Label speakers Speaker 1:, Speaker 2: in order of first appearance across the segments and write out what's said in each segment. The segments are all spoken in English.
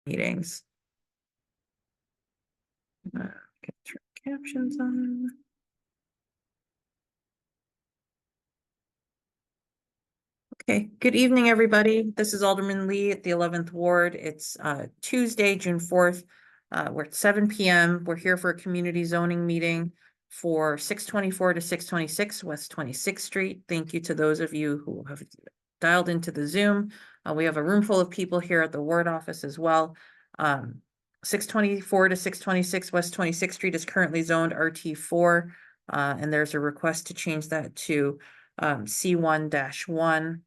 Speaker 1: meetings. Get your captions on. Okay, good evening, everybody. This is Alderman Lee at the 11th Ward. It's Tuesday, June 4th. We're at 7 p.m. We're here for a community zoning meeting for 624 to 626 West 26th Street. Thank you to those of you who have dialed into the Zoom. We have a room full of people here at the ward office as well. 624 to 626 West 26th Street is currently zoned RT4, and there's a request to change that to C1-1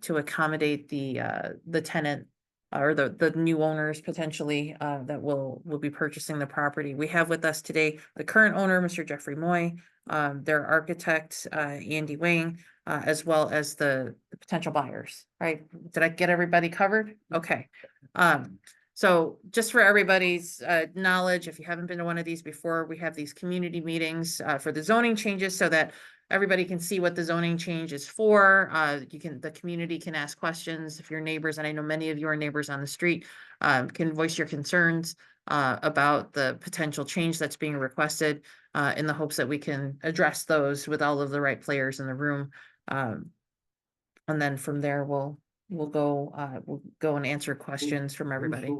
Speaker 1: to accommodate the tenant or the new owners potentially that will be purchasing the property. We have with us today the current owner, Mr. Jeffrey Moy, their architect, Andy Wang, as well as the potential buyers, right? Did I get everybody covered? Okay. So just for everybody's knowledge, if you haven't been to one of these before, we have these community meetings for the zoning changes so that everybody can see what the zoning change is for. The community can ask questions if your neighbors, and I know many of you are neighbors on the street, can voice your concerns about the potential change that's being requested in the hopes that we can address those with all of the right players in the room. And then from there, we'll go and answer questions from everybody.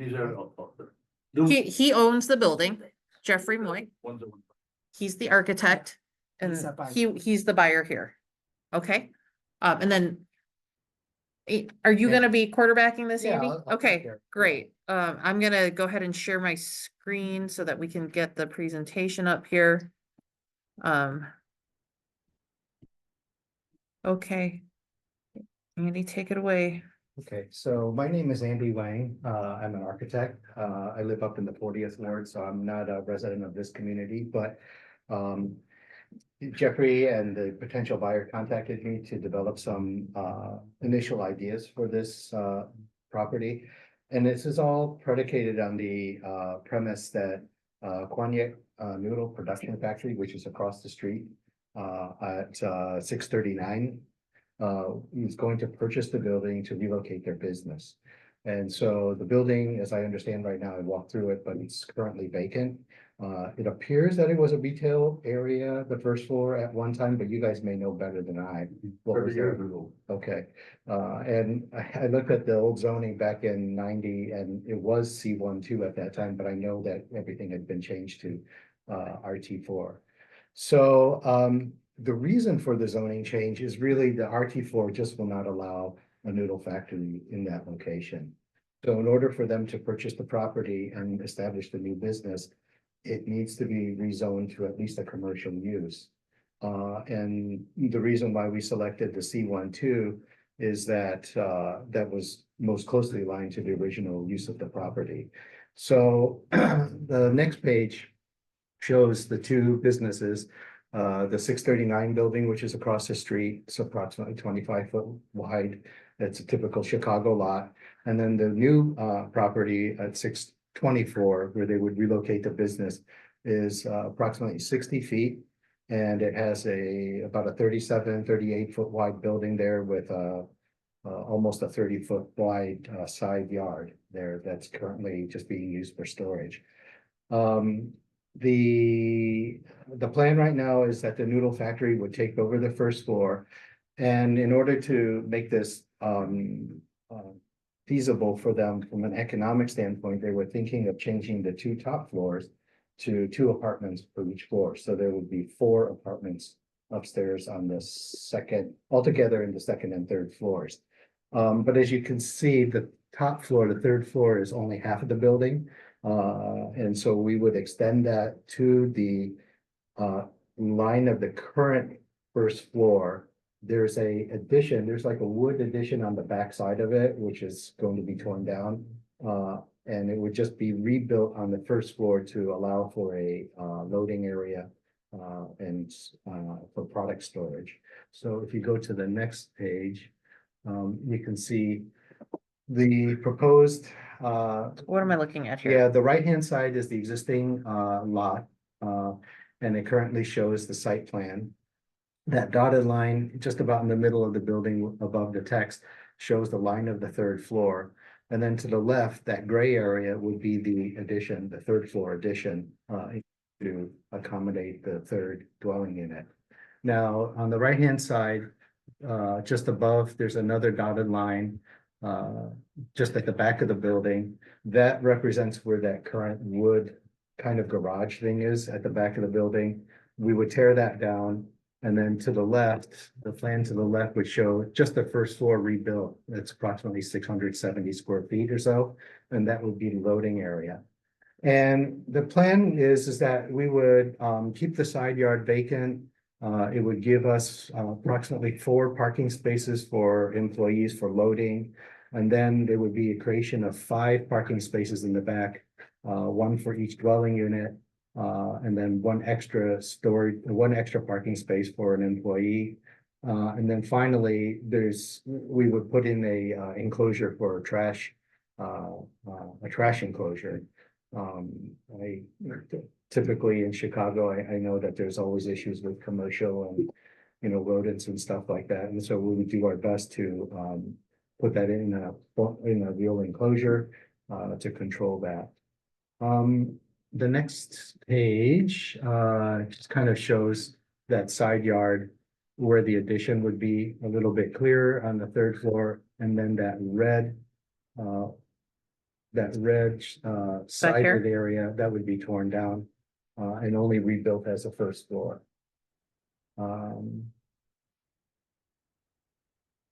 Speaker 1: He owns the building, Jeffrey Moy. He's the architect. And he's the buyer here. Okay. And then are you gonna be quarterbacking this, Andy?
Speaker 2: I'll
Speaker 1: Okay, great. I'm gonna go ahead and share my screen so that we can get the presentation up here. Okay. Andy, take it away.
Speaker 2: Okay, so my name is Andy Wang. I'm an architect. I live up in the 40th Ward, so I'm not a resident of this community, but Jeffrey and the potential buyer contacted me to develop some initial ideas for this property. And this is all predicated on the premise that Quan Yak Noodle Production Factory, which is across the street at 639, is going to purchase the building to relocate their business. And so the building, as I understand right now, I walked through it, but it's currently vacant. It appears that it was a retail area, the first floor at one time, but you guys may know better than I. What was there? Okay. And I looked at the old zoning back in 90 and it was C1-2 at that time, but I know that everything had been changed to RT4. So the reason for the zoning change is really the RT4 just will not allow a noodle factory in that location. So in order for them to purchase the property and establish the new business, it needs to be rezoned to at least a commercial use. And the reason why we selected the C1-2 is that that was most closely aligned to the original use of the property. So the next page shows the two businesses. The 639 building, which is across the street, it's approximately 25 foot wide. That's a typical Chicago lot. And then the new property at 624, where they would relocate the business, is approximately 60 feet. And it has about a 37, 38 foot wide building there with almost a 30 foot wide side yard there that's currently just being used for storage. The plan right now is that the noodle factory would take over the first floor. And in order to make this feasible for them from an economic standpoint, they were thinking of changing the two top floors to 2 apartments for each floor. So there would be 4 apartments upstairs on the second, altogether in the second and third floors. But as you can see, the top floor, the third floor, is only half of the building. And so we would extend that to the line of the current first floor. There's a addition, there's like a wood addition on the back side of it, which is going to be torn down. And it would just be rebuilt on the first floor to allow for a loading area and for product storage. So if you go to the next page, you can see the proposed
Speaker 1: What am I looking at here?
Speaker 2: yeah, the right-hand side is the existing lot, and it currently shows the site plan. That dotted line, just about in the middle of the building above the text, shows the line of the third floor. And then to the left, that gray area would be the addition, the third floor addition, to accommodate the third dwelling unit. Now, on the right-hand side, just above, there's another dotted line, just at the back of the building. That represents where that current wood kind of garage thing is at the back of the building. We would tear that down. And then to the left, the plan to the left would show just the first floor rebuilt. It's approximately 670 square feet or so, and that would be the loading area. And the plan is that we would keep the side yard vacant. It would give us approximately 4 parking spaces for employees for loading. And then there would be a creation of 5 parking spaces in the back, 1 for each dwelling unit. And then one extra parking space for an employee. And then finally, we would put in a enclosure for a trash enclosure. Typically in Chicago, I know that there's always issues with commercial and, rodents and stuff like that. And so we would do our best to put that in a real enclosure to control that. The next page just kind of shows that side yard where the addition would be a little bit clearer on the third floor, and then that red sided area that would be torn down and only rebuilt as a first floor.
Speaker 1: Do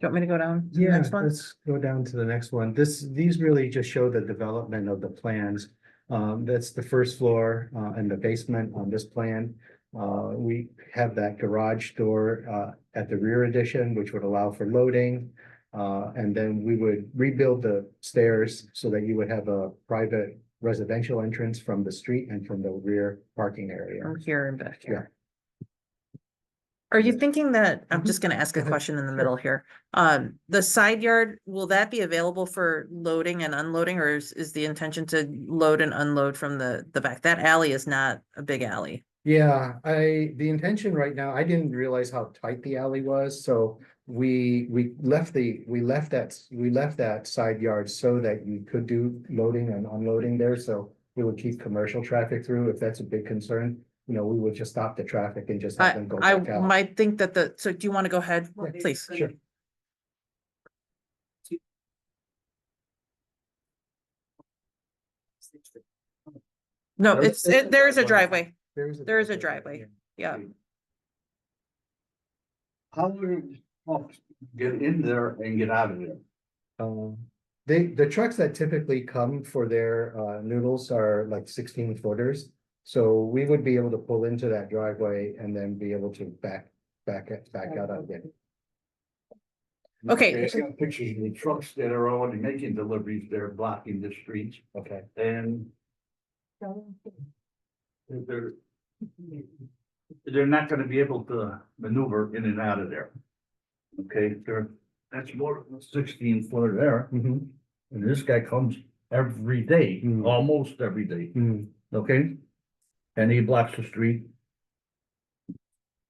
Speaker 1: you want me to go down to the
Speaker 2: Yeah,
Speaker 1: next one?
Speaker 2: let's go down to the next one. These really just show the development of the plans. That's the first floor and the basement on this plan. We have that garage door at the rear addition, which would allow for loading. And then we would rebuild the stairs so that you would have a private residential entrance from the street and from the rear parking area.
Speaker 1: From here and back here. Are you thinking that, I'm just gonna ask a
Speaker 2: Go ahead.
Speaker 1: question in the
Speaker 2: Sure.
Speaker 1: middle here. The side yard, will that be available for loading and unloading, or is the intention to load and unload from the back? That alley is not a big alley.
Speaker 2: Yeah, the intention right now, I didn't realize how tight the alley was, so we left that side yard so that you could do loading and unloading there, so we would keep commercial traffic through. If that's a big concern, we would just stop the traffic and just have them go
Speaker 1: I
Speaker 2: back out.
Speaker 1: might think that so do you want to go ahead,
Speaker 2: Yeah,
Speaker 1: please?
Speaker 2: Sure.
Speaker 1: No,
Speaker 2: There
Speaker 1: there is a driveway. There is a driveway. Yeah.
Speaker 3: How do folks get in there and get out of there?
Speaker 2: The trucks that typically come for their noodles are like 16 footers. So we would be able to pull into that driveway and then be able to back out again.
Speaker 1: Okay.
Speaker 3: I got pictures of the trucks that are already making deliveries, they're blocking the streets
Speaker 2: Okay.
Speaker 3: and they're not gonna be able to maneuver in and out of there. Okay, that's more than 16 footer there,
Speaker 2: Mhm.
Speaker 3: and this guy comes every day,
Speaker 2: Mm.
Speaker 3: almost every day,
Speaker 2: Mm.
Speaker 3: okay? And he blocks the street.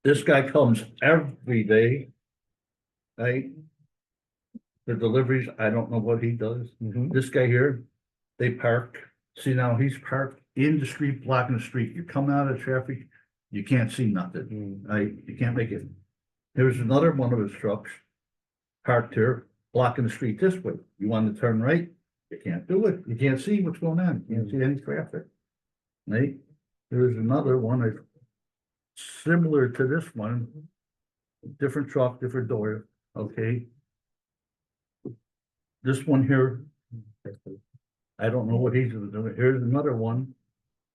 Speaker 3: This guy comes every day. Right? The deliveries, I don't know what he does.
Speaker 2: Mhm.
Speaker 3: This guy here, they park, see now he's parked in the street, blocking the street. You come out of traffic, you can't see nothing.
Speaker 2: Mm.
Speaker 3: You can't make it. There's another one of his trucks parked here, blocking the street this way. You want to turn right, you can't do it. You can't see what's going on. You can't see any traffic. Right? There's another one that's similar to this one. Different truck, different door, okay? This one here, I don't know what he's doing. Here's another one.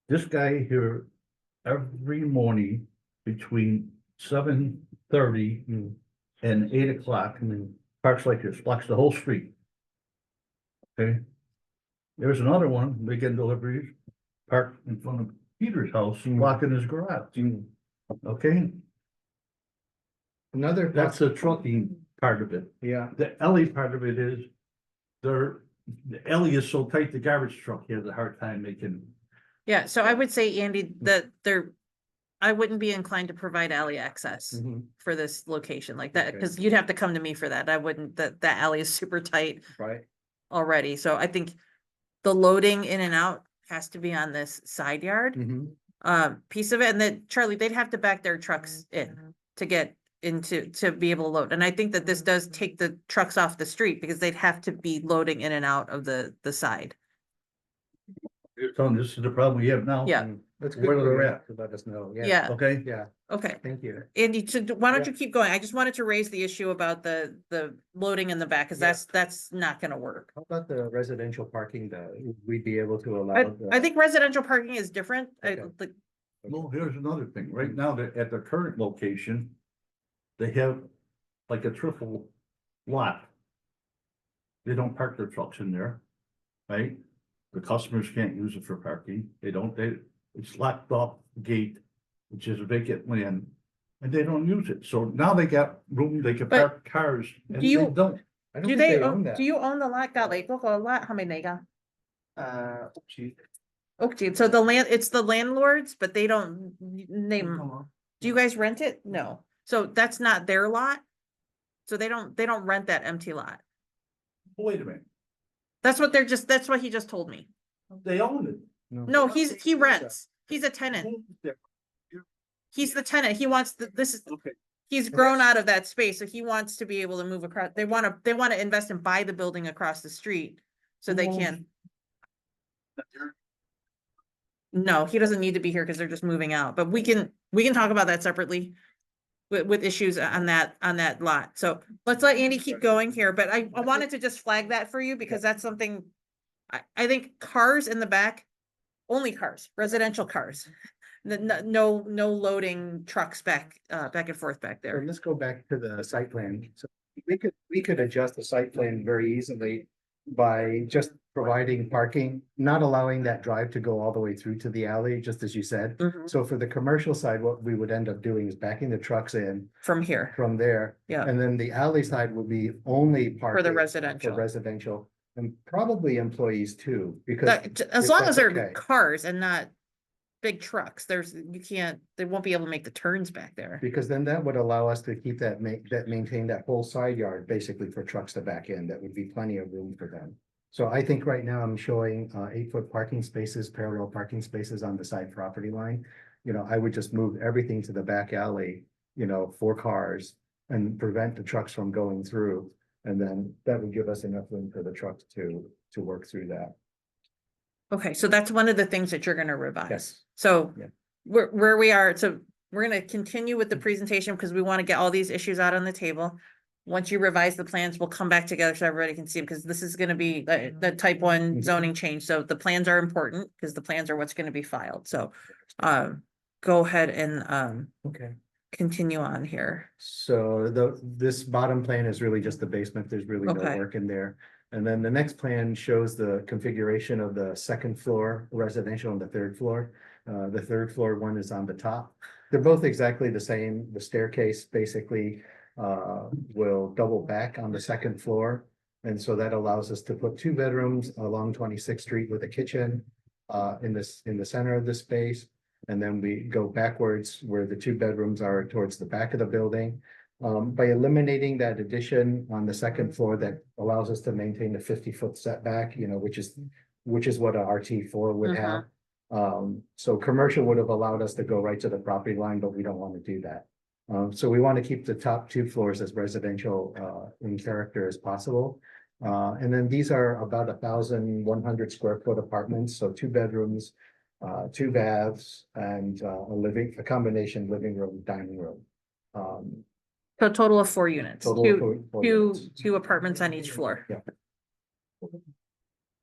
Speaker 3: This guy here, every morning between 7:30
Speaker 2: Mm.
Speaker 3: and 8 o'clock, parks like this, blocks the whole street. Okay? There's another one, making deliveries, parked in front of Peter's house, blocking his garage.
Speaker 2: Mm.
Speaker 3: Okay?
Speaker 2: Another.
Speaker 3: That's the trucking part of it.
Speaker 2: Yeah.
Speaker 3: The alley part of it is, the alley is so tight, the garbage truck has a hard time making.
Speaker 1: Yeah, so I would say, Andy, that I wouldn't be inclined to provide alley access
Speaker 2: Mhm.
Speaker 1: for this location like that,
Speaker 2: Okay.
Speaker 1: because you'd have to come to me for that. I wouldn't, that alley is super tight.
Speaker 2: Right.
Speaker 1: already, so I think the loading in and out has to be on this side yard, piece of it, and then Charlie, they'd have to back their trucks in to get into, to be able to load. And I think that this does take the trucks off the street because they'd have to be loading in and out of the side.
Speaker 3: You're telling this is the problem we have now?
Speaker 1: Yeah.
Speaker 2: That's
Speaker 3: Where
Speaker 2: good
Speaker 3: they're
Speaker 2: for you
Speaker 3: at.
Speaker 2: to let us know,
Speaker 1: Yeah,
Speaker 3: Okay,
Speaker 2: Yeah,
Speaker 1: okay.
Speaker 2: thank you.
Speaker 1: Andy, why don't
Speaker 2: Yeah.
Speaker 1: you keep going? I just wanted to raise the issue about the loading in the back, cause
Speaker 2: Yeah.
Speaker 1: that's not gonna work.
Speaker 2: How about the residential parking though? We'd be able to allow.
Speaker 1: I think residential parking is different.
Speaker 2: Okay.
Speaker 3: well, here's another thing. Right now, they're at their current location, they have like a triple lot. They don't park their trucks in there, right? The customers can't use it for parking. It's locked off gate, which is a vacant land, and they don't use it. So now they got room, they can
Speaker 1: But
Speaker 3: park cars and
Speaker 1: do
Speaker 3: they
Speaker 1: you-
Speaker 3: don't.
Speaker 2: I don't
Speaker 1: Do
Speaker 2: think
Speaker 1: they,
Speaker 2: own
Speaker 1: own?
Speaker 2: that.
Speaker 1: Do you own the lot? Got like, look, a lot, how many they got?
Speaker 2: Gee.
Speaker 1: Okay, so the land, it's the landlords, but they don't name, do you guys rent it? No, so that's not their lot? So they don't rent that empty lot.
Speaker 3: Wait a minute,
Speaker 1: That's what he just told me.
Speaker 3: they own it.
Speaker 1: No, he rents. He's a tenant. He's the tenant. He wants this is,
Speaker 3: Okay.
Speaker 1: he's grown out of that space, so he wants to be able to move across. They wanna invest and buy the building across the street. So they
Speaker 3: Who owns
Speaker 1: can. No, he doesn't need to be here because they're just moving out, but we can talk about that separately. With issues on that lot. So let's let Andy keep going here, but I wanted to just flag that for you because that's something. I think cars in the back, only cars, residential cars. No loading trucks back and forth back
Speaker 2: So
Speaker 1: there.
Speaker 2: let's go back to the site plan. So we could adjust the site plan very easily by just providing parking, not allowing that drive to go all the way through to the alley, just as you said.
Speaker 1: Mhm.
Speaker 2: So for the commercial side, what we would end up doing is backing the trucks in
Speaker 1: From here,
Speaker 2: from there.
Speaker 1: Yeah.
Speaker 2: And then the alley side would be only parking. For
Speaker 1: residential.
Speaker 2: residential and probably employees too, because.
Speaker 1: As
Speaker 2: if
Speaker 1: long
Speaker 2: that's
Speaker 1: as they're
Speaker 2: okay.
Speaker 1: cars and not big trucks, they won't be able to make the turns back there.
Speaker 2: Because then that would allow us to keep maintain that whole side yard basically for trucks to back in. That would be plenty of room for them. So I think right now I'm showing 8-foot parking spaces, parallel parking spaces on the side property line. I would just move everything to the back alley, for cars and prevent the trucks from going through. And then that would give us enough room for the trucks to work through that.
Speaker 1: Okay, so that's one of the things that you're gonna revise.
Speaker 2: Yes.
Speaker 1: So
Speaker 2: Yeah.
Speaker 1: where we are, so we're gonna continue with the presentation because we want to get all these issues out on the table. Once you revise the plans, we'll come back together so everybody can see them, because this is gonna be the type 1
Speaker 2: Mhm.
Speaker 1: zoning change. So the plans are important because the plans are what's gonna be filed. So go ahead and
Speaker 2: Okay.
Speaker 1: continue on here.
Speaker 2: So this bottom plan is really just the basement. There's really no
Speaker 1: Okay.
Speaker 2: work in there. And then the next plan shows the configuration of the second floor residential and the third floor. The third floor one is on the top. They're both exactly the same. The staircase basically will double back on the second floor. And so that allows us to put 2 bedrooms along 26th Street with a kitchen in the center of the space. And then we go backwards where the 2 bedrooms are towards the back of the building. By eliminating that addition on the second floor, that allows us to maintain the 50-foot setback, which is what a RT4 would have. So commercial would have allowed us to go right to the property line, but we don't want to do that. So we want to keep the top 2 floors as residential in character as possible. And then these are about 1,100 square foot apartments, so 2 bedrooms, 2 baths, and a combination living room, dining room.
Speaker 1: So a total of 4 units,
Speaker 2: Total of four units.
Speaker 1: two apartments on each floor.
Speaker 2: Yeah.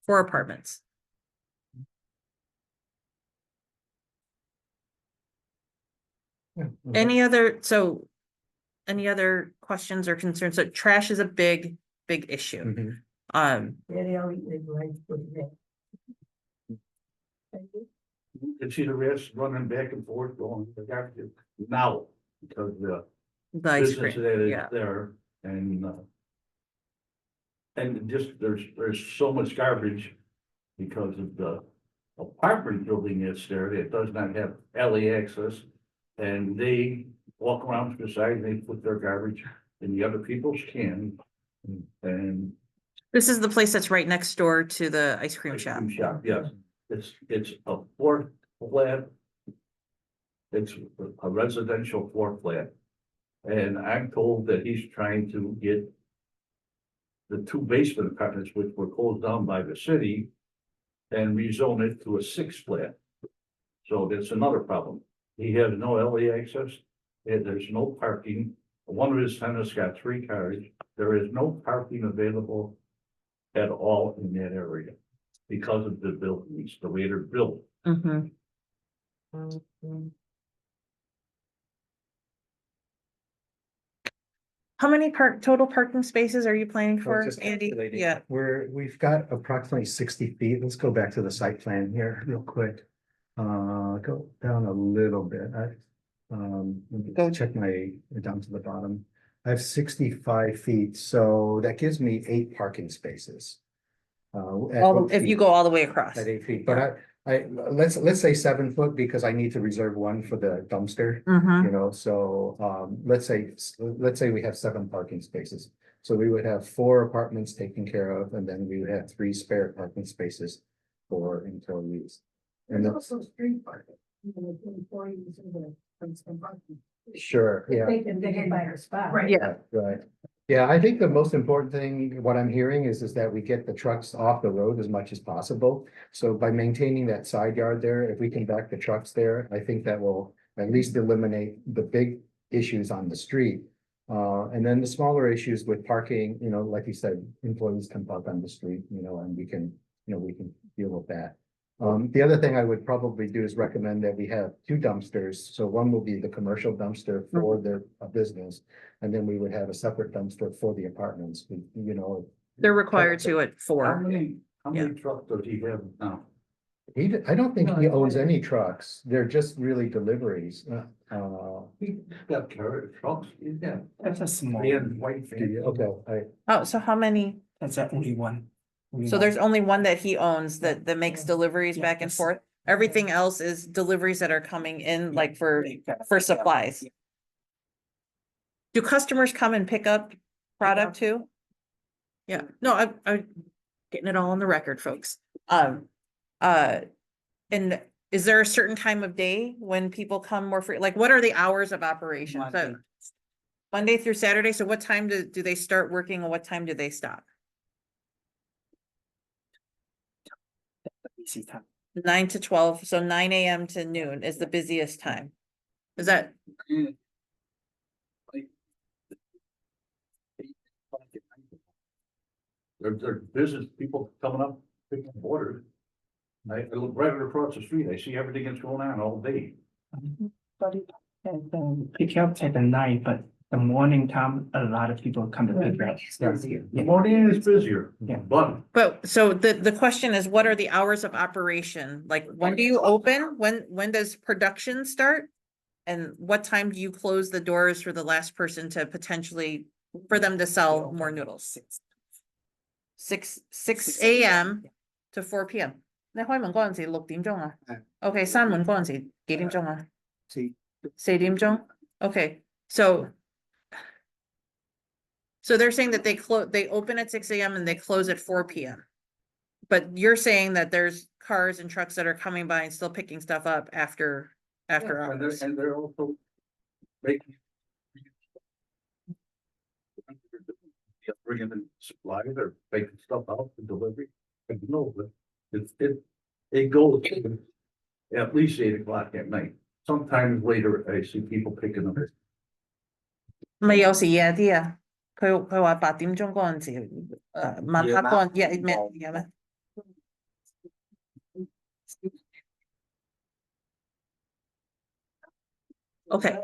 Speaker 1: 4 apartments.
Speaker 2: Yeah.
Speaker 1: Any other questions or concerns? So trash is a big issue.
Speaker 2: Mhm.
Speaker 3: You can see the rest running back and forth going to the garbage now because the
Speaker 1: The ice
Speaker 3: business
Speaker 1: cream,
Speaker 3: that is
Speaker 1: yeah.
Speaker 3: there and just there's so much garbage because of the apartment building that's there that does not have alley access. And they walk around to the side and they put their garbage in the other people's can. And
Speaker 1: This is the place that's right next door to the ice cream
Speaker 3: Ice
Speaker 1: shop.
Speaker 3: cream shop, yes, it's a four flat. It's a residential floor flat. And I'm told that he's trying to get the two basement apartments, which were closed down by the city, and rezone it to a six flat. So that's another problem. He has no LA access, and there's no parking. One of his tenants got 3 cars. There is no parking available at all in that area because of the buildings, the way they're built.
Speaker 1: Mhm. How many total parking spaces are you planning
Speaker 2: So
Speaker 1: for,
Speaker 2: just
Speaker 1: Andy?
Speaker 2: calculating.
Speaker 1: Yeah,
Speaker 2: We've got approximately 60 feet. Let's go back to the site plan here real quick. Go down a little bit. Let me
Speaker 1: Go-
Speaker 2: check down to the bottom. I have 65 feet, so that gives me 8 parking spaces. At
Speaker 1: if you
Speaker 2: 8
Speaker 1: go all the way
Speaker 2: feet,
Speaker 1: across.
Speaker 2: At 8 feet, but let's say 7 foot because I need to reserve one for the dumpster.
Speaker 1: Mm-hmm.
Speaker 2: You know, so, let's say we have 7 parking spaces. So we would have 4 apartments taken care of, and then we would have 3 spare parking spaces for employees. And
Speaker 4: There's
Speaker 2: that's,
Speaker 4: also street parking. You know, the employees in the, from some parking.
Speaker 2: sure, yeah.
Speaker 4: They can buy their spot.
Speaker 1: Right. Yeah.
Speaker 2: Right. Yeah, I think the most important thing, what I'm hearing is that we get the trucks off the road as much as possible. So by maintaining that side yard there, if we can back the trucks there, I think that will at least eliminate the big issues on the street. And then the smaller issues with parking, you know, like you said, employees can park on the street, you know, and we can deal with that. The other thing I would probably do is recommend that we have 2 dumpsters. So one will be the commercial dumpster for their business. And then we would have a separate dumpster for the apartments, you know.
Speaker 1: They're required to at
Speaker 3: How
Speaker 1: 4.
Speaker 3: many trucks does he have now?
Speaker 2: I don't think he
Speaker 4: No,
Speaker 2: owns
Speaker 4: it's-
Speaker 2: any trucks. They're just really deliveries.
Speaker 3: He's got carrot trucks, he's got.
Speaker 5: That's a small,
Speaker 3: White
Speaker 2: Do you- Okay,
Speaker 1: Oh, so how many?
Speaker 5: that's a only one.
Speaker 1: So there's only one that he owns that makes deliveries
Speaker 5: Yeah,
Speaker 1: back and
Speaker 5: that's-
Speaker 1: forth. Everything else is deliveries that are coming in like for supplies. Do customers come and pick up product too? Yeah, no, I'm getting it all on the record, folks. And is there a certain time of day when people come more free? Like, what are the hours of operation? So
Speaker 5: Monday.
Speaker 1: Monday through Saturday, so what time do they start working and what time do they stop?
Speaker 5: Easy time.
Speaker 1: 9 to 12, so 9 AM to noon is the busiest time. Is that,
Speaker 3: There's business people coming up, picking up orders. I look right across the street, I see everything that's going on all day.
Speaker 5: But it, and then pick up at the night, but the morning time, a lot of people come to pick up.
Speaker 3: The
Speaker 5: Yeah.
Speaker 3: morning is busier,
Speaker 5: Yeah.
Speaker 3: but
Speaker 1: so the question is, what are the hours of operation? Like, when do you open? When does production start? And what time do you close the doors for the last person to potentially, for them to sell more noodles? 6 AM to 4 PM. 你開門嗰陣時6點鐘啊？OK，閂門嗰陣時幾點鐘啊？4點鐘？OK, so they're saying that they open at 6 AM and they close at 4 PM. But you're saying that there's cars and trucks that are coming by and still picking stuff up after hours.
Speaker 3: and they're also making. Bringing in supplies or making stuff out for delivery, I don't know, but it goes to at least 8 o'clock at night. Sometimes later, I see people picking up.
Speaker 1: 咪有時夜啲啊，佢話8點鐘嗰陣時，晚黑嗰陣夜咩？ Okay.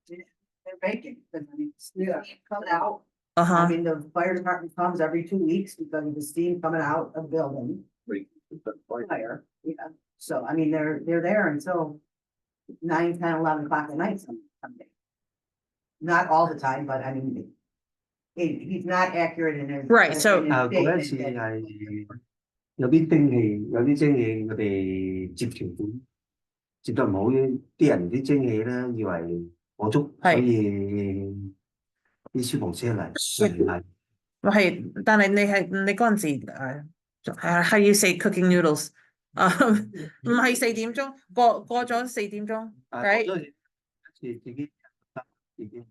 Speaker 4: They're vacant, because I mean, steam coming out. I
Speaker 1: Uh-huh,
Speaker 4: mean, the fire department comes every 2 weeks because of the steam coming out of the building. Fire, yeah. So, I mean, they're there until 9, 10, 11 o'clock at night some days. Not all the time, but I mean, he's not accurate in his.
Speaker 1: Right, so-
Speaker 4: in his
Speaker 6: 嗰一
Speaker 4: statement
Speaker 6: 次
Speaker 4: that-
Speaker 6: 係有啲蒸氣，有啲蒸氣我哋接條管接得唔好，啲人啲蒸氣咧以為火燭，所以啲消防車嚟。
Speaker 1: 但係你嗰陣時how you say cooking noodles？唔係4點鐘，過咗4點鐘 ，right？
Speaker 6: 自己已經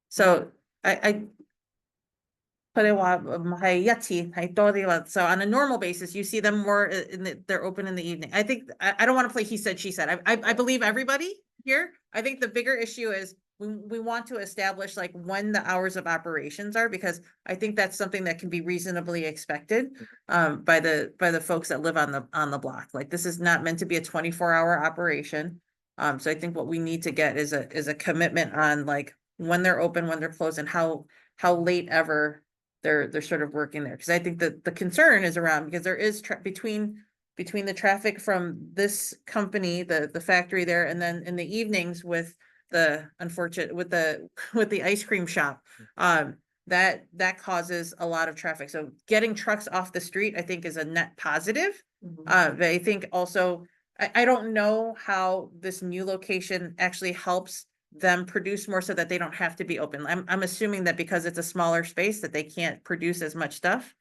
Speaker 1: So I 佢哋話唔係一次係多啲啦。So on a normal basis, you see them more they're open in the evening. I think I don't want to play he said, she said. I believe everybody here. I think the bigger issue is we want to establish like when the hours of operations are, because I think that's something that can be reasonably expected by the folks that live on the block. Like this is not meant to be a 24-hour operation. So I think what we need to get is a commitment on like when they're open, when they're closed, and how late ever they're sort of working there. Because I think that the concern is around, because there is between the traffic from this company, the factory there, and then in the evenings with the unfortunate with the ice cream shop, that causes a lot of traffic. So getting trucks off the street, I think, is a net positive. But I think also I don't know how this new location actually helps them produce more so that they don't have to be open. I'm assuming that because it's a smaller space that they can't produce as much stuff.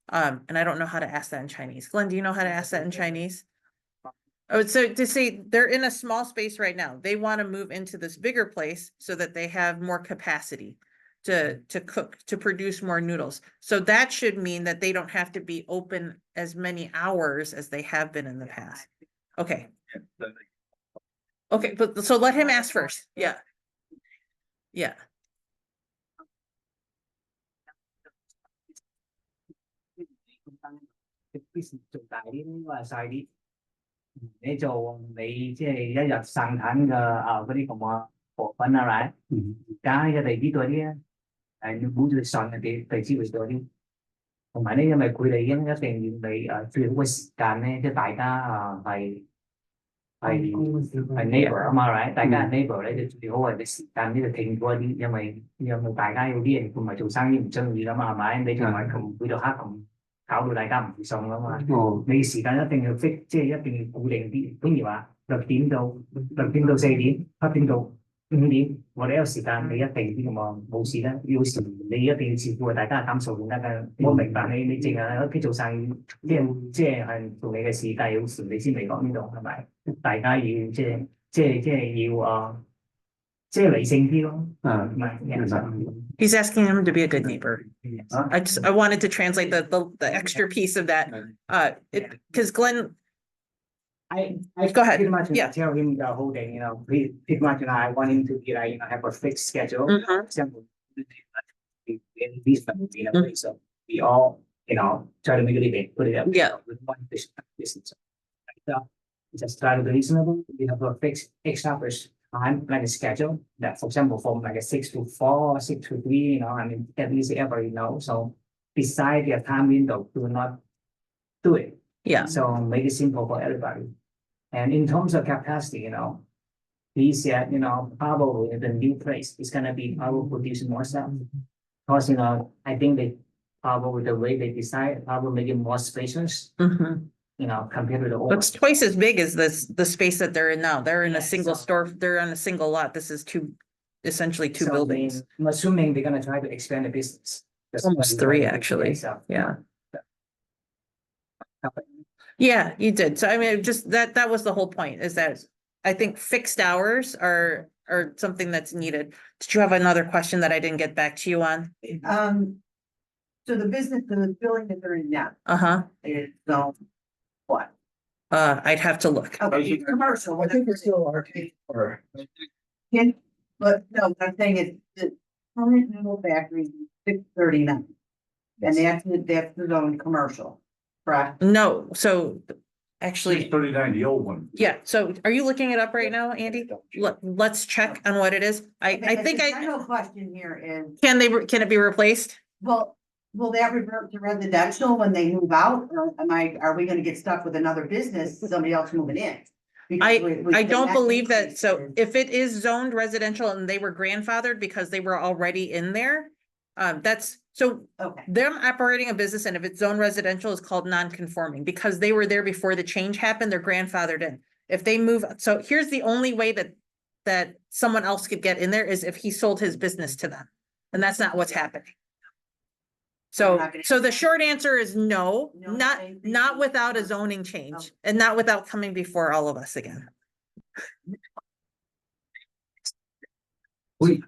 Speaker 1: And I don't know how to ask that in Chinese. Glenn, do you know how to ask that in Chinese? Oh, so to say they're in a small space right now, they want to move into this bigger place so that they have more capacity to cook, to produce more noodles. So that should mean that they don't have to be open as many hours as they have been in the past. Okay. Okay, but so let him ask first. Yeah. Yeah.
Speaker 7: business 做大啲，話細啲。你做你即係一日生產嘅嗰啲咁啊貨品啊，right？而家嘅地址多啲啊，你估住上嘅地址會多啲。同埋咧，因為佢哋一定要你最好嘅時間咧，即係大家係 neighbor 啊嘛，right？大家係 neighbor 咧，就最好係啲時間呢就停多啲，因為大家有啲人佢唔係做生意唔中意噶嘛，係咪？你同埋同佢度黑咁。搞到大家唔會送噶嘛，你時間一定要即係一定要固定啲，譬如話6點到4點，7點到5點，我哋有時間你一定啲咁嘛，冇事啦。要時你一定要照顧大家嘅感受先得㗎。我明白你淨係喺屋企做生意，即係做你嘅事，但係有時你先嚟講呢度係咪？大家要即係要即係理性啲咯。唔係。
Speaker 1: He's asking him to be a good neighbor. I wanted to translate the extra piece of that. Because Glenn,
Speaker 7: I
Speaker 1: go ahead.
Speaker 7: pretty much
Speaker 1: Yeah.
Speaker 7: tell him the whole thing, pretty much, I want him to be like, have a fixed schedule. Example, in this family, so we all, try to make a living, put it up.
Speaker 1: Yeah.
Speaker 7: With one business. Just try to be reasonable. We have a fixed established time, like a schedule that, for example, from like a 6 to 4, 6 to 3, at least everybody knows. So beside their time window, do not do it.
Speaker 1: Yeah.
Speaker 7: So make it simple for everybody. And in terms of capacity, he said, probably the new place is gonna be probably producing more stuff. Because, I think they probably the way they decide, probably make it more spacious, compared to the old.
Speaker 1: It's twice as big as the space that they're in now. They're in a single
Speaker 7: so-
Speaker 1: store. They're on a single lot. This is essentially two
Speaker 7: So,
Speaker 1: buildings.
Speaker 7: I'm assuming they're gonna try to expand the business. That's
Speaker 1: Almost
Speaker 7: what
Speaker 1: 3
Speaker 7: they do,
Speaker 1: actually.
Speaker 7: so-
Speaker 1: Yeah. Yeah, you did. So I mean, just that was the whole point, is that I think fixed hours are something that's needed. Did you have another question that I didn't get back to you on?
Speaker 4: So the building that they're in now
Speaker 1: Uh-huh.
Speaker 4: is, what?
Speaker 1: I'd have to look.
Speaker 4: Okay, it's commercial.
Speaker 2: I think it's still arcade or.
Speaker 4: But no, what I'm saying is the current noodle factory is 639. And that's the zone commercial, correct?
Speaker 1: No, so actually,
Speaker 3: 639, the old one.
Speaker 1: yeah. So are you looking it up right now, Andy? Let's check on what it is. I think
Speaker 4: The final question here is,
Speaker 1: can it be replaced?
Speaker 4: well, will that revert to residential when they move out? Or are we gonna get stuck with another business, somebody else moving in? Because
Speaker 1: I don't believe that. So if it is zoned residential and they were grandfathered because they were already in there, that's so
Speaker 4: Okay,
Speaker 1: them operating a business, and if it's zone residential, is called non-conforming because they were there before the change happened. They're grandfathered in. If they move, so here's the only way that someone else could get in there is if he sold his business to them, and that's not what's happening. So,
Speaker 4: not gonna-
Speaker 1: so the short answer is no,
Speaker 4: No,
Speaker 1: not,
Speaker 4: I agree
Speaker 1: not
Speaker 4: with
Speaker 1: without a
Speaker 4: you.
Speaker 1: zoning change
Speaker 4: Oh.
Speaker 1: and not without coming before all of us again.
Speaker 3: We,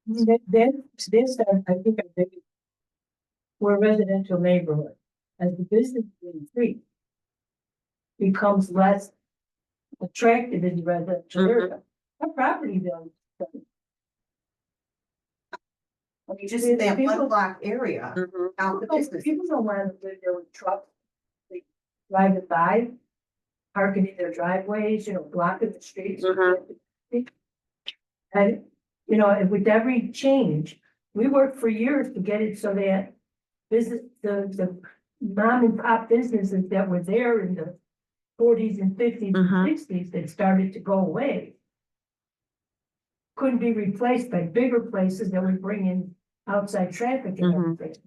Speaker 8: I think, we're a residential neighborhood, as the business increase becomes less attractive in the residential
Speaker 1: Mhm.
Speaker 8: area. Our property value.
Speaker 4: I mean, just in that
Speaker 8: People-
Speaker 4: one block area, out the business.
Speaker 8: People don't want to live there with trucks. They drive it by, parking in their driveways, blocking the streets. And, and with every change, we worked for years to get it so that business, the mom and pop businesses that were there in the forties and fifties and
Speaker 1: Mhm.
Speaker 8: sixties that started to go away couldn't be replaced by bigger places that would bring in outside traffic and
Speaker 1: Mhm.
Speaker 8: everything.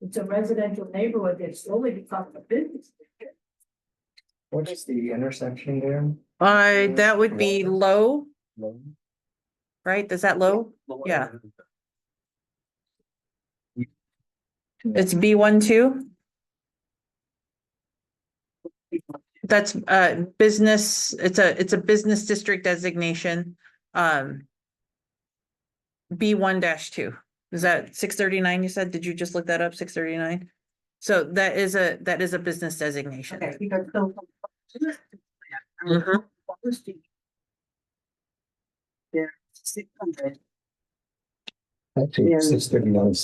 Speaker 8: It's a residential neighborhood that's slowly becoming a business.
Speaker 2: What is the intersection there?
Speaker 1: That would be low, right? Is that low? Yeah. It's B12. That's business, it's a business district designation. B1-2. Is that 639 you said? Did you just look that up? 639? So that is a business designation.
Speaker 4: Okay, because so.
Speaker 1: Mhm.
Speaker 4: There, 600.
Speaker 2: Actually,
Speaker 4: Yeah.
Speaker 2: 639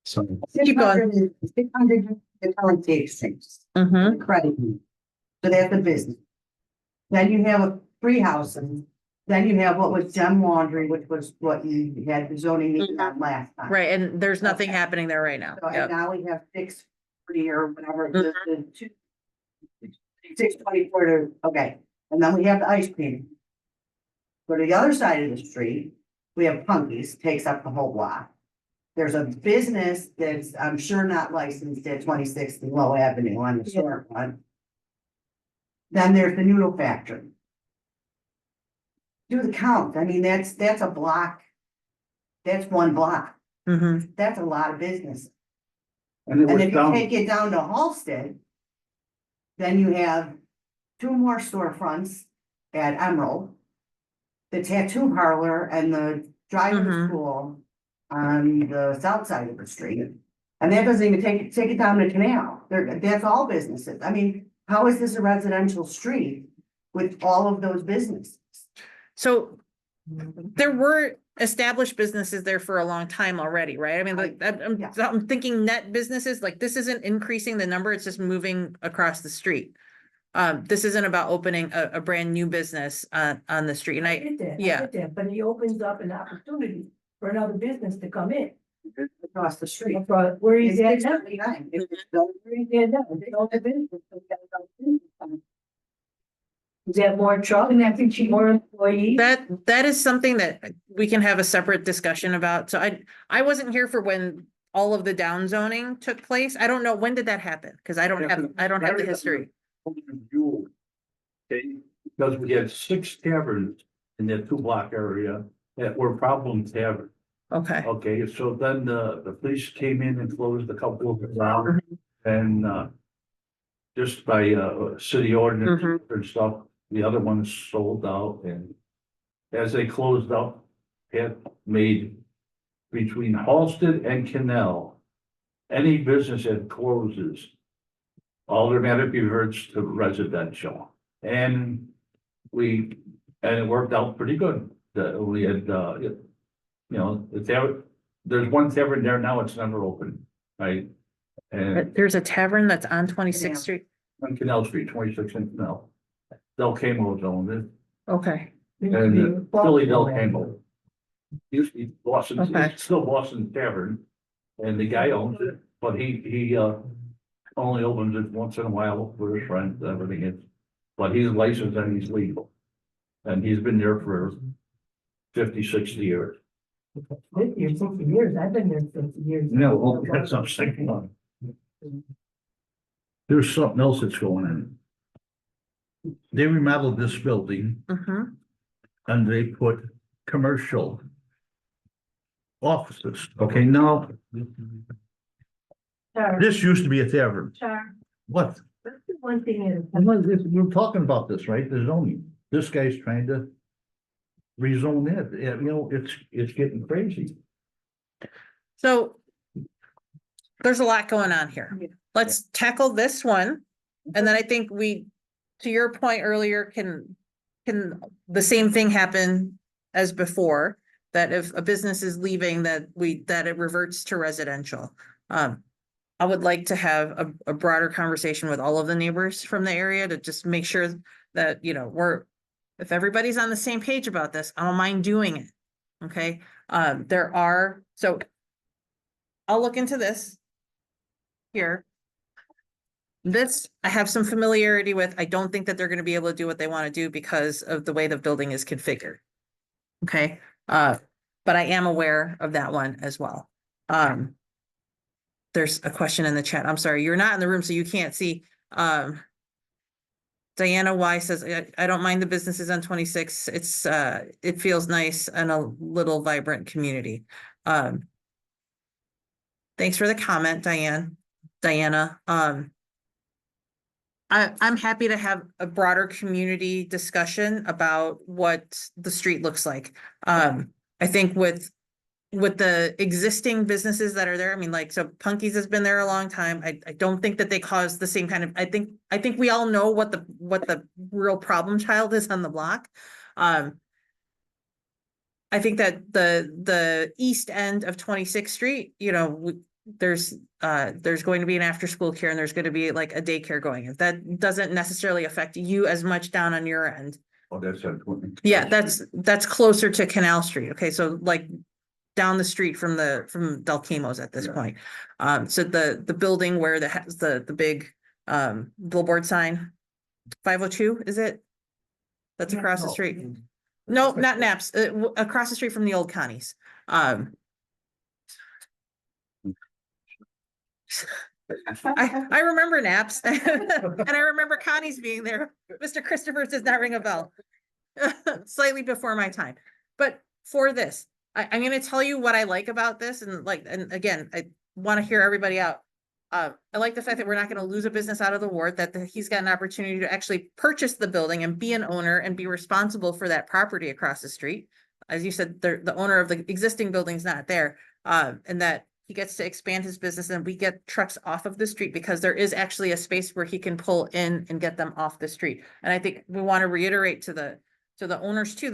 Speaker 2: Sorry.
Speaker 1: Keep going.
Speaker 4: 600 is on the exchange.
Speaker 1: Mhm.
Speaker 4: Credit. So that's a business. Then you have three houses. Then you have what was Gem Laundry, which was what you had the zoning meeting on last time.
Speaker 1: Right, and there's nothing
Speaker 4: Okay.
Speaker 1: happening there right now.
Speaker 4: So and
Speaker 1: Yep.
Speaker 4: now we have 640 or whatever,
Speaker 1: Mhm.
Speaker 4: the two. 624 to, okay, and then we have the ice cream. Go to the other side of the street, we have Punky's, takes up the whole block. There's a business that's, I'm sure not licensed at 26th and Low Avenue on the short one. Then there's the noodle factory. Do the count, I mean, that's a block. That's one block,
Speaker 1: Mhm.
Speaker 4: that's a lot of business.
Speaker 3: and it
Speaker 4: And
Speaker 3: was
Speaker 4: if you
Speaker 3: down,
Speaker 4: take it down to Halsted. Then you have two more storefronts at Emerald. The tattoo parlor and the driving
Speaker 1: Mhm.
Speaker 4: school on the south side of the street. And that doesn't even take it down to Canal, that's all businesses, I mean, how is this a residential street with all of those businesses?
Speaker 1: So there were established businesses there for a long time already, right? I mean, like,
Speaker 4: Yeah.
Speaker 1: I'm thinking net businesses, like this isn't increasing the number, it's just moving across the street. This isn't about opening a brand new business on the street and
Speaker 8: I get that,
Speaker 1: yeah.
Speaker 8: I get that, but he opens up an opportunity for another business to come in.
Speaker 4: Across the street.
Speaker 8: Where he's
Speaker 4: It's
Speaker 8: at now.
Speaker 4: 679. It's-
Speaker 8: Where he's at now, they own the business, so we gotta go business coming. Is that more trouble, and I think she more employees?
Speaker 1: That is something that we can have a separate discussion about. So I wasn't here for when all of the downzoning took place. I don't know, when did that happen? Cause I don't have the history.
Speaker 3: Okay, because we had 6 taverns in that 2 block area that were problem taverns.
Speaker 1: Okay.
Speaker 3: Okay, so then the police came in and closed a couple of them down and just by city ordinance and stuff, the other ones sold out and as they closed up, it made between Halsted and Canal, any business that closes automatically reverts to residential. And it worked out pretty good. We had, there's one tavern there now, it's never open, right? And
Speaker 1: There's a tavern that's on 26th Street.
Speaker 3: on Canal Street, 26 and Canal. Del Camo's owned it,
Speaker 1: Okay.
Speaker 3: and Billy Del Camo. Used to be Boston,
Speaker 1: Okay.
Speaker 3: it's still Boston Tavern, and the guy owns it, but he only opens it once in a while for his friends, and everything is. But he's licensed and he's legal. And he's been there for 50, 60 years.
Speaker 8: 50 or 60 years, I've been there 50 years.
Speaker 3: No, that's not saying. There's something else that's going on. They remodeled this building
Speaker 1: Mm-hmm.
Speaker 3: and they put commercial offices. Okay, now,
Speaker 8: Char,
Speaker 3: this used to be a tavern.
Speaker 8: Char,
Speaker 3: What?
Speaker 8: that's the one thing is,
Speaker 3: We're talking about this, right? The zoning. This guy's trying to rezone it. Yeah, you know, it's getting crazy.
Speaker 1: So there's a lot going on here.
Speaker 4: Yeah.
Speaker 1: Let's tackle this one. And then I think we, to your point earlier, can the same thing happen as before? That if a business is leaving, that it reverts to residential. I would like to have a broader conversation with all of the neighbors from the area to just make sure that, you know, if everybody's on the same page about this, I don't mind doing it. Okay, so I'll look into this here. This, I have some familiarity with. I don't think that they're gonna be able to do what they want to do because of the way the building is configured. Okay, but I am aware of that one as well. There's a question in the chat. I'm sorry, you're not in the room, so you can't see. Diana Y says, I don't mind the businesses on 26. It feels nice and a little vibrant community. Thanks for the comment, Diana. I'm happy to have a broader community discussion about what the street looks like. I think with the existing businesses that are there, I mean, like, so Punky's has been there a long time. I don't think that they cause the same kind of, I think we all know what the real problem child is on the block. I think that the east end of 26th Street, you know, there's going to be an after school care and there's going to be like a daycare going. If that doesn't necessarily affect you as much down on your end.
Speaker 3: Oh, that's important.
Speaker 1: Yeah, that's closer to Canal Street. Okay, so like down the street from Del Quimo's at this point. So the building where has the big billboard sign, 502, is it? That's across the street. No, not Naps, across the street from the old Connie's. I remember Naps and I remember Connie's being there. Mr. Christopher does not ring a bell. Slightly before my time, but for this, I'm going to tell you what I like about this, and again, I want to hear everybody out. I like the fact that we're not going to lose a business out of the ward, that he's got an opportunity to actually purchase the building and be an owner and be responsible for that property across the street. As you said, the owner of the existing building's not there, and that he gets to expand his business and we get trucks off of the street because there is actually a space where he can pull in and get them off the street. And I think we want to reiterate to the owners too,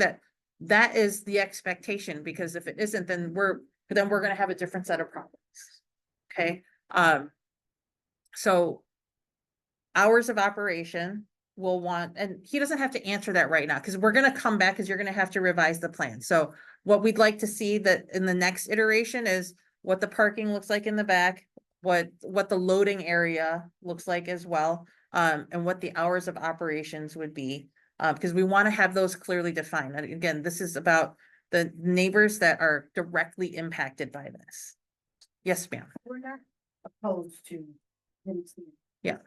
Speaker 1: that is the expectation, because if it isn't, then we're going to have a different set of problems. Okay. So hours of operation will want, and he doesn't have to answer that right now, because we're going to come back, because you're going to have to revise the plan. So what we'd like to see that in the next iteration is what the parking looks like in the back, what the loading area looks like as well, and what the hours of operations would be, because we want to have those clearly defined. And again, this is about the neighbors that are directly impacted by this. Yes, ma'am.
Speaker 4: We're not opposed to.
Speaker 1: Yeah.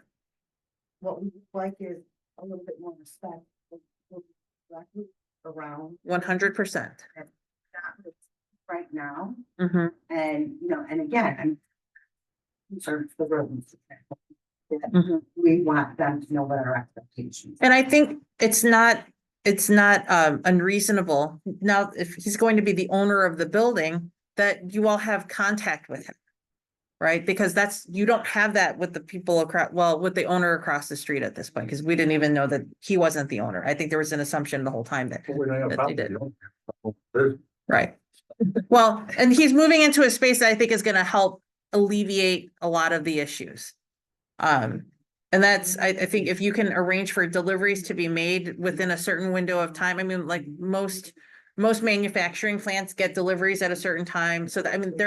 Speaker 4: What we would like is a little bit more respect around
Speaker 1: 100%.
Speaker 4: right now.
Speaker 1: Mm-hmm.
Speaker 4: And, you know, and again, I'm concerned for the rodents.
Speaker 1: Mhm.
Speaker 4: We want them to know what our expectations.
Speaker 1: And I think it's not unreasonable now, if he's going to be the owner of the building, that you all have contact with him. Right? Because you don't have that with the people across, well, with the owner across the street at this point, because we didn't even know that he wasn't the owner. I think there was an assumption the whole time that they did. Right. Well, and he's moving into a space that I think is going to help alleviate a lot of the issues. And that's, I think if you can arrange for deliveries to be made within a certain window of time, I mean, like most manufacturing plants get deliveries at a certain time. So that, I mean,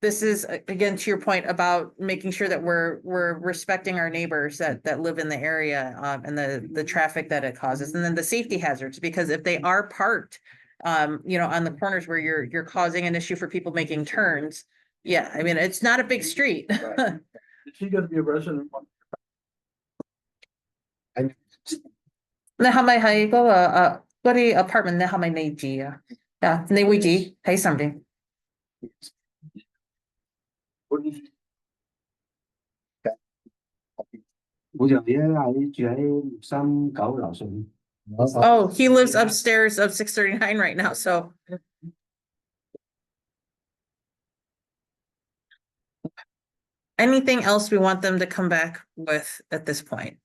Speaker 1: this is, again, to your point about making sure that we're respecting our neighbors that live in the area, and the traffic that it causes, and then the safety hazards, because if they are parked, you know, on the corners where you're causing an issue for people making turns. Yeah, I mean, it's not a big street.
Speaker 3: Is he gonna be a resident?
Speaker 1: 你係咪喺嗰個嗰啲apartment咧？係咪你住啊？啊，你會住喺上邊？
Speaker 6: 我就而家喺住喺369樓上。
Speaker 1: Oh, he lives upstairs of 639 right now, so. Anything else we want them to come back with at this point?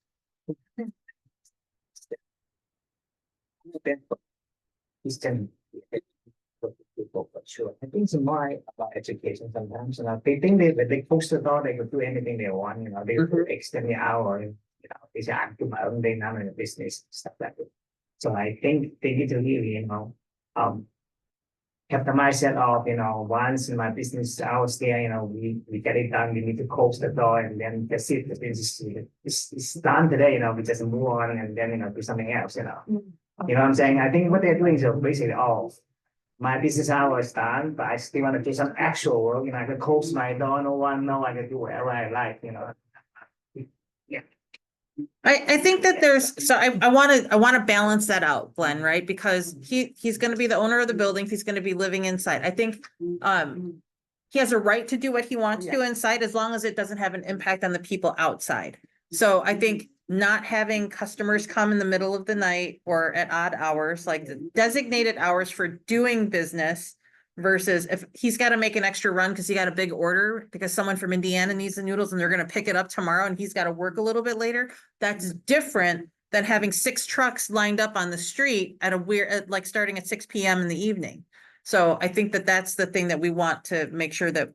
Speaker 7: Eastern people for sure. I think it's more about education sometimes. They think when they close the door, they could do anything they want. They could extend the hour. They say I'm doing my own thing now in the business stuff like that. So I think they need to really, have the mindset of, once in my business hours there, we get it done. We need to close the door and then that's it. The business is done today. We just move on and then do something else. You know what I'm saying? I think what they're doing is basically, my business hour is done, but I still want to do some actual work. I can close my door, no one know I can do whatever I like.
Speaker 1: I think that I want to balance that out, Glenn, right? Because he's going to be the owner of the building. He's going to be living inside. I think, he has a right to do what he wants to inside as long as it doesn't have an impact on the people outside. So I think not having customers come in the middle of the night or at odd hours, like the designated hours for doing business versus if he's got to make an extra run because he got a big order because someone from Indiana needs the noodles and they're going to pick it up tomorrow and he's got to work a little bit later. That's different than having 6 trucks lined up on the street like starting at 6 p.m. in the evening. So I think that that's the thing that we want to make sure that,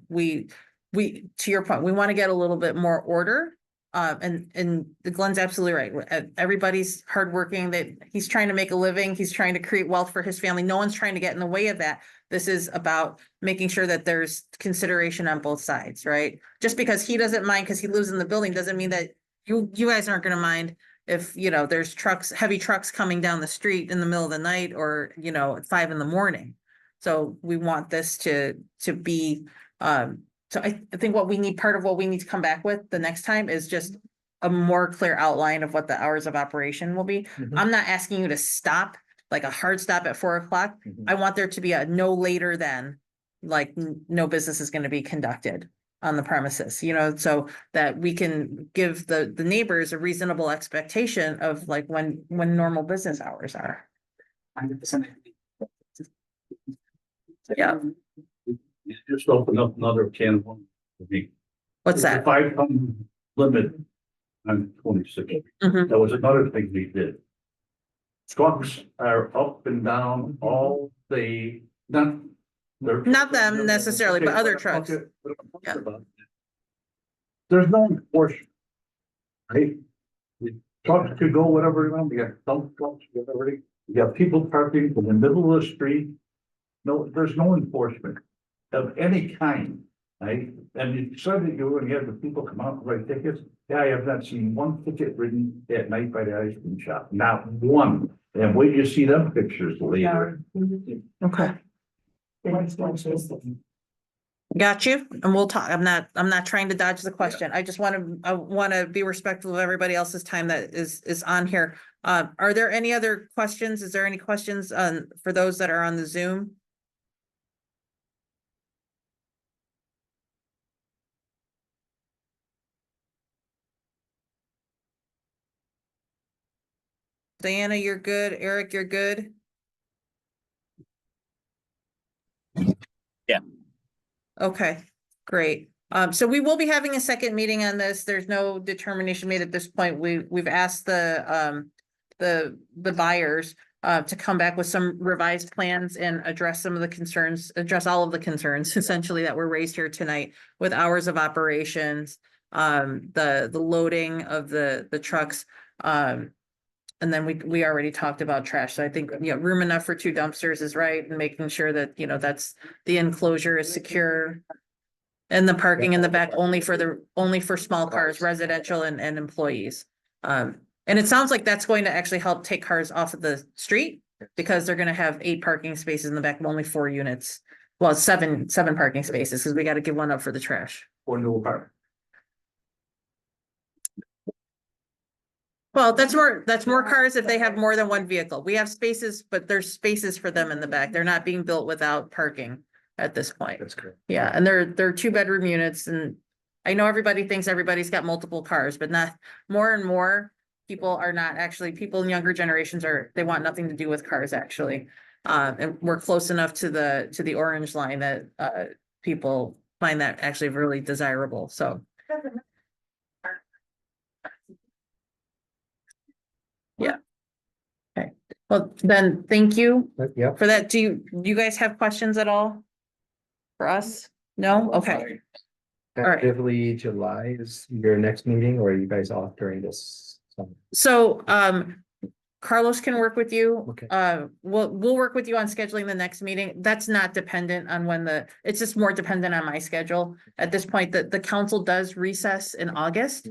Speaker 1: we, to your point, we want to get a little bit more order. And Glenn's absolutely right. Everybody's hardworking, that he's trying to make a living. He's trying to create wealth for his family. No one's trying to get in the way of that. This is about making sure that there's consideration on both sides, right? Just because he doesn't mind because he lives in the building doesn't mean that you guys aren't going to mind if, there's heavy trucks coming down the street in the middle of the night or, at 5 a.m. So we want this to be, so I think part of what we need to come back with the next time is just a more clear outline of what the hours of operation will be. I'm not asking you to stop, like a hard stop at 4 o'clock. I want there to be a no later than, like, no business is going to be conducted on the premises, so that we can give the neighbors a reasonable expectation of like when normal business hours are.
Speaker 7: 100%.
Speaker 1: Yeah.
Speaker 3: You just opened up another can of worms for me.
Speaker 1: What's
Speaker 3: The
Speaker 1: that?
Speaker 3: 5-ton limit on 26.
Speaker 1: Mhm.
Speaker 3: That was another thing we did. Trucks are up and down all day, not.
Speaker 1: Not them necessarily, but other trucks. Yeah.
Speaker 3: There's no enforcement. Right? The trucks could go whatever they want, you got dump trucks, whatever, you got people parking in the middle of the street. No, there's no enforcement of any kind, right? And you said that you were gonna have the people come out and write tickets. Yeah, I have not seen one ticket written at night by the ice cream shop, not one. And wait till you see them pictures later.
Speaker 1: Okay. Got you. And we'll talk. I'm not trying to dodge the question. I just want to be respectful of everybody else's time that is on here. Are there any other questions? Is there any questions for those that are on the Zoom? Diana, you're good. Eric, you're good.
Speaker 9: Yeah.
Speaker 1: Okay, great. So we will be having a second meeting on this. There's no determination made at this point. We've asked the buyers to come back with some revised plans and address all of the concerns essentially that were raised here tonight with hours of operations, the loading of the trucks, and then we already talked about trash. So I think, room enough for 2 dumpsters is right, and making sure that, that's the enclosure is secure. And the parking in the back only for small cars, residential and employees. And it sounds like that's going to actually help take cars off of the street because they're gonna have 8 parking spaces in the back, only 4 units. Well, seven parking spaces, because we got to give one up for the trash.
Speaker 3: Or no park.
Speaker 1: Well, that's more cars if they have more than 1 vehicle. We have spaces, but there's spaces for them in the back. They're not being built without parking. at this point.
Speaker 2: That's correct.
Speaker 1: Yeah, and they're 2-bedroom units, and I know everybody thinks everybody's got multiple cars, but not, more and more people are not actually, people in younger generations they want nothing to do with cars, actually. And we're close enough to the orange line that, people find that actually really desirable, so. Yeah. Okay, well, then, thank you
Speaker 2: Yep.
Speaker 1: for that. Do you guys have questions at all? For us? No? Okay. All right.
Speaker 9: Tentatively, July is your next meeting, or are you guys off during this? summer?
Speaker 1: So, Carlos can work with you.
Speaker 9: Okay.
Speaker 1: We'll work with you on scheduling the next meeting. That's not dependent on it's just more dependent on my schedule. At this point, the council does recess in August.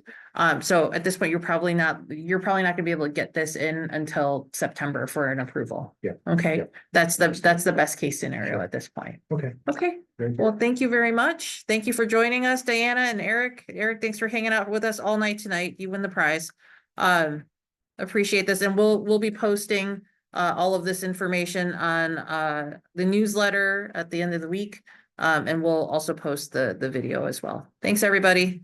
Speaker 1: So at this point, you're probably not gonna be able to get this in until September for an approval.
Speaker 9: Yeah.
Speaker 1: Okay,
Speaker 9: Yeah.
Speaker 1: that's the best case scenario at this point.
Speaker 9: Okay.
Speaker 1: Okay,
Speaker 9: Very good.
Speaker 1: well, thank you very much. Thank you for joining us, Diana and Eric. Eric, thanks for hanging out with us all night tonight. You win the prize. Appreciate this, and we'll be posting all of this information on the newsletter at the end of the week. And we'll also post the video as well. Thanks, everybody.